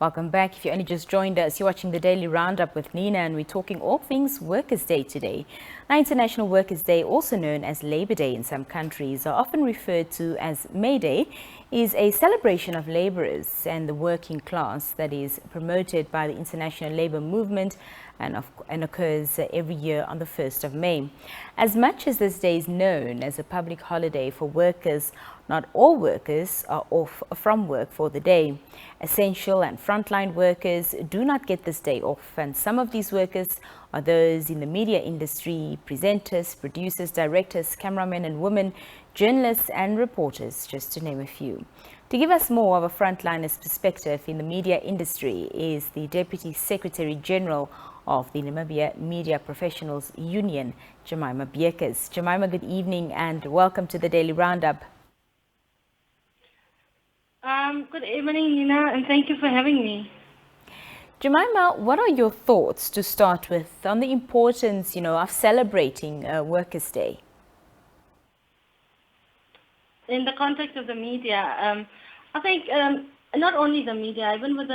Welcome back. If you only just joined us, you're watching the Daily Roundup with Nina, and we're talking all things Workers' Day today. Now, International Workers' Day, also known as Labor Day in some countries, are often referred to as May Day, is a celebration of laborers and the working class that is promoted by the International Labour Movement and occurs every year on the 1st of May. As much as this day is known as a public holiday for workers, not all workers are off from work for the day. Essential and frontline workers do not get this day off, and some of these workers are those in the media industry: presenters, producers, directors, cameramen and women, journalists and reporters, just to name a few. To give us more of a frontliner's perspective in the media industry is the Deputy Secretary General of the Namibia Media Professionals Union, Jemima Beukes. Jemima, good evening and welcome to the Daily Roundup. Good evening, Nina, and thank you for having me. Jemima, what are your thoughts to start with on the importance, of celebrating Workers' Day? In the context of the media, I think not only the media, even with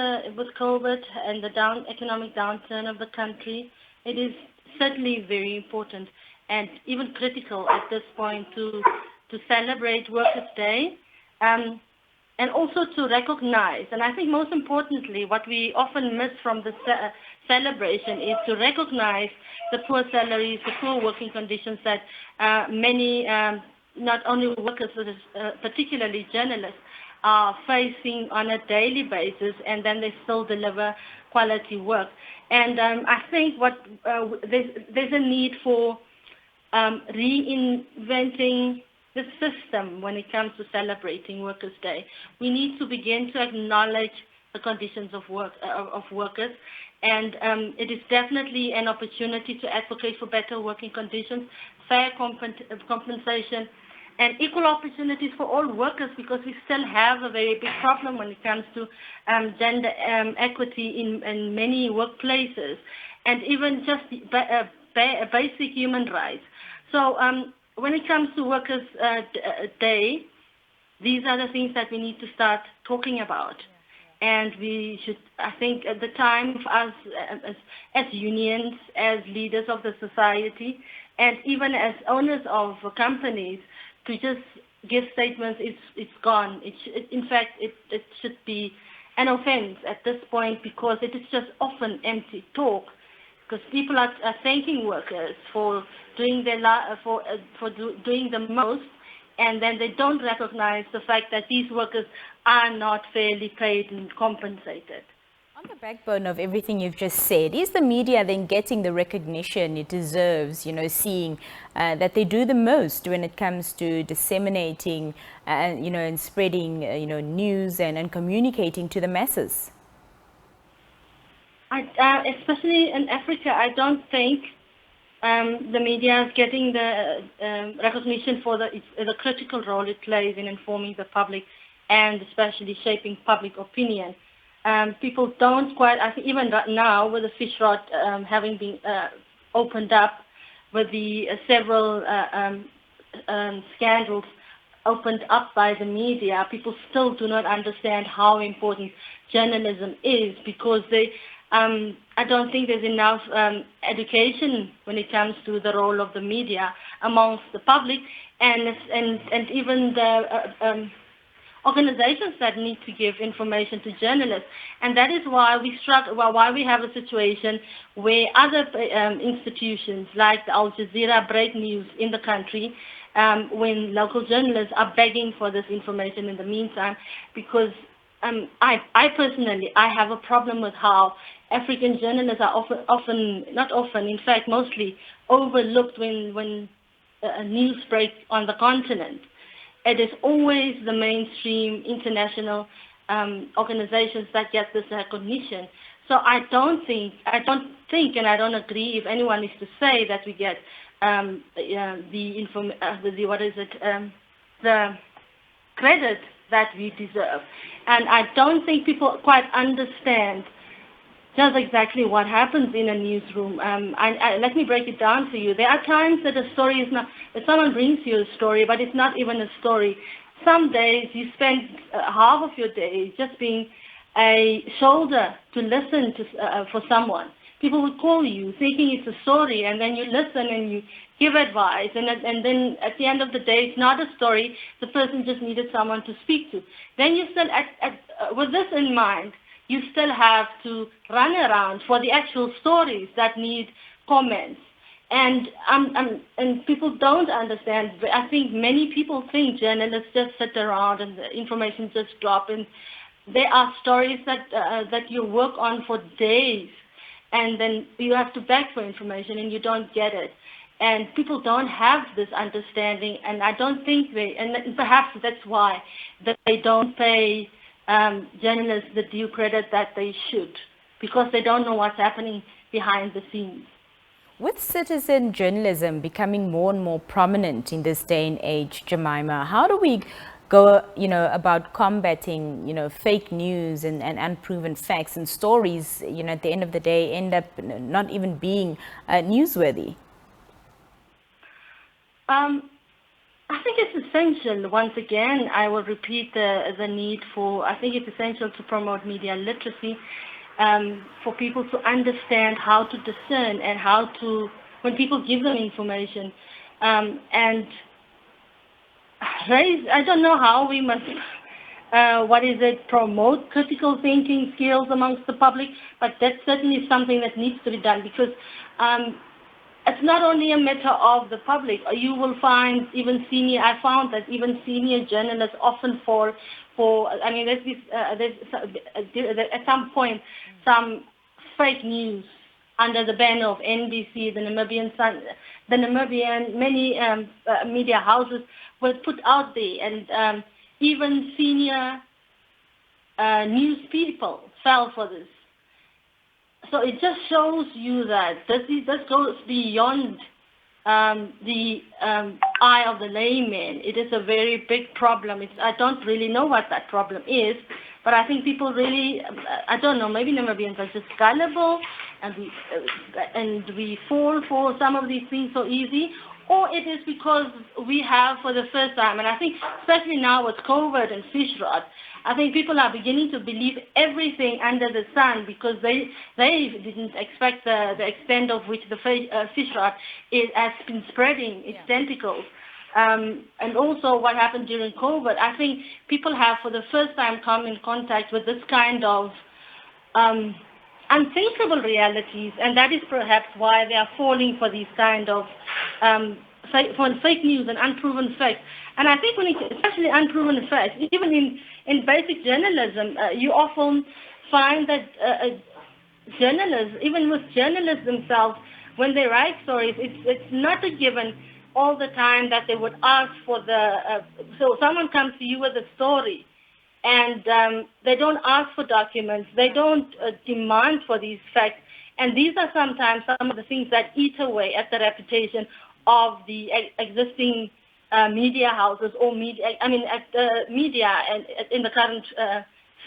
COVID and the economic downturn of the country, it is certainly very important and even critical at this point to celebrate Workers' Day. And also to recognize, and I think most importantly, what we often miss from the celebration is to recognize the poor salaries, the poor working conditions that many, not only workers, but particularly journalists, are facing on a daily basis, and then they still deliver quality work. And I think there's a need for reinventing the system when it comes to celebrating Workers' Day. We need to begin to acknowledge the conditions of workers, and it is definitely an opportunity to advocate for better working conditions, fair compensation, and equal opportunities for all workers, because we still have a very big problem when it comes to gender equity in many workplaces, and even just basic human rights. So when it comes to Workers' Day, these are the things that we need to start talking about. And we should, I think, at the time for us as unions, as leaders of the society, and even as owners of companies, to just give statements, it's gone. In fact, it should be an offense at this point, because it is just often empty talk. Because people are thanking workers for doing doing the most, and then they don't recognize the fact that these workers are not fairly paid and compensated. On the backbone of everything you've just said, is the media then getting the recognition it deserves, seeing that they do the most when it comes to disseminating, and spreading, news and communicating to the masses? Especially in Africa, I don't think the media is getting the recognition for the critical role it plays in informing the public and especially shaping public opinion. People don't quite, I think even right now with the fish rot having been opened up, with the several scandals opened up by the media, people still do not understand how important journalism is, because I don't think there's enough education when it comes to the role of the media amongst the public and even the organizations that need to give information to journalists. And that is why why we have a situation where other institutions like the Al Jazeera break news in the country, when local journalists are begging for this information in the meantime, because I personally have a problem with how African journalists are in fact mostly overlooked when news breaks on the continent. It is always the mainstream international organizations that get this recognition. So I don't think and I don't agree if anyone is to say that we get the credit that we deserve. And I don't think people quite understand just exactly what happens in a newsroom. Let me break it down for you. There are times that a story is not, that someone brings you a story, but it's not even a story. Some days you spend half of your day just being a shoulder to listen to for someone. People would call you thinking it's a story, and then you listen and you give advice, and then at the end of the day, it's not a story. The person just needed someone to speak to. Then you still, with this in mind, you still have to run around for the actual stories that need comments. And people don't understand. I think many people think journalists just sit around and the information just drop. And there are stories that you work on for days, and then you have to beg for information and you don't get it. And people don't have this understanding, and I don't think and perhaps that's why they don't pay journalists the due credit that they should, because they don't know what's happening behind the scenes. With citizen journalism becoming more and more prominent in this day and age, Jemima, how do we go, about combating, fake news and unproven facts and stories, at the end of the day end up not even being newsworthy? I think it's essential. Once again, I will repeat the need for, I think it's essential to promote media literacy, for people to understand how to discern and how to, when people give them information, and raise, I don't know how we must, promote critical thinking skills amongst the public, but that's certainly something that needs to be done, because it's not only a matter of the public. You will find I found that even senior journalists often fall for, there's at some point, some fake news under the banner of NBC, the Namibian, many media houses were put out there, and even senior news people fell for this. So it just shows you that this goes beyond the eye of the layman. It is a very big problem. I don't really know what that problem is, but I think people really, I don't know, maybe Namibians are just gullible, and we fall for some of these things so easy, or it is because we have for the first time, and I think especially now with COVID and fish rot, I think people are beginning to believe everything under the sun, because they didn't expect the extent of which the fish rot has been spreading its tentacles. And also what happened during COVID, I think people have for the first time come in contact with this kind of unthinkable realities, and that is perhaps why they are falling for these kind of fake news and unproven facts. And I think especially unproven facts, even in basic journalism, you often find that journalists, even with journalists themselves, when they write stories, it's not a given all the time that they would ask for so someone comes to you with a story, and they don't ask for documents, they don't demand for these facts, and these are sometimes some of the things that eat away at the reputation of the existing media houses or media, at the media and in the current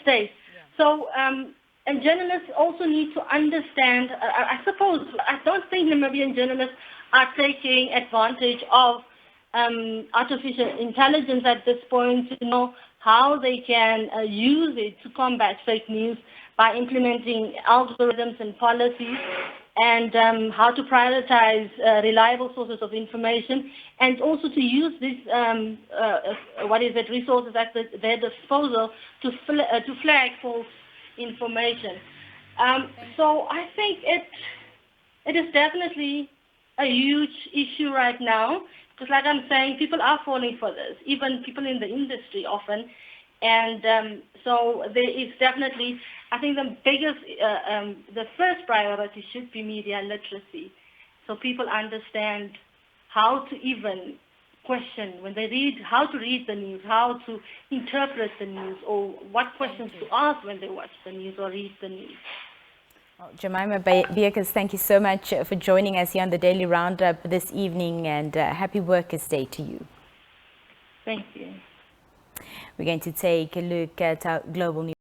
state. Yeah. So, and journalists also need to understand, I suppose, I don't think Namibian journalists are taking advantage of artificial intelligence at this point to know how they can use it to combat fake news by implementing algorithms and policies, and how to prioritize reliable sources of information, and also to use these resources at their disposal to flag false information. So I think it is definitely a huge issue right now, because like I'm saying, people are falling for this, even people in the industry often. And so there is definitely, I think the biggest, the first priority should be media literacy. So people understand how to even question when they read, how to read the news, how to interpret the news, or what questions to ask when they watch the news or read the news. Well, Jemima Beukes, thank you so much for joining us here on the Daily Roundup this evening, and happy Workers' Day to you. Thank you. We're going to take a look at our global news.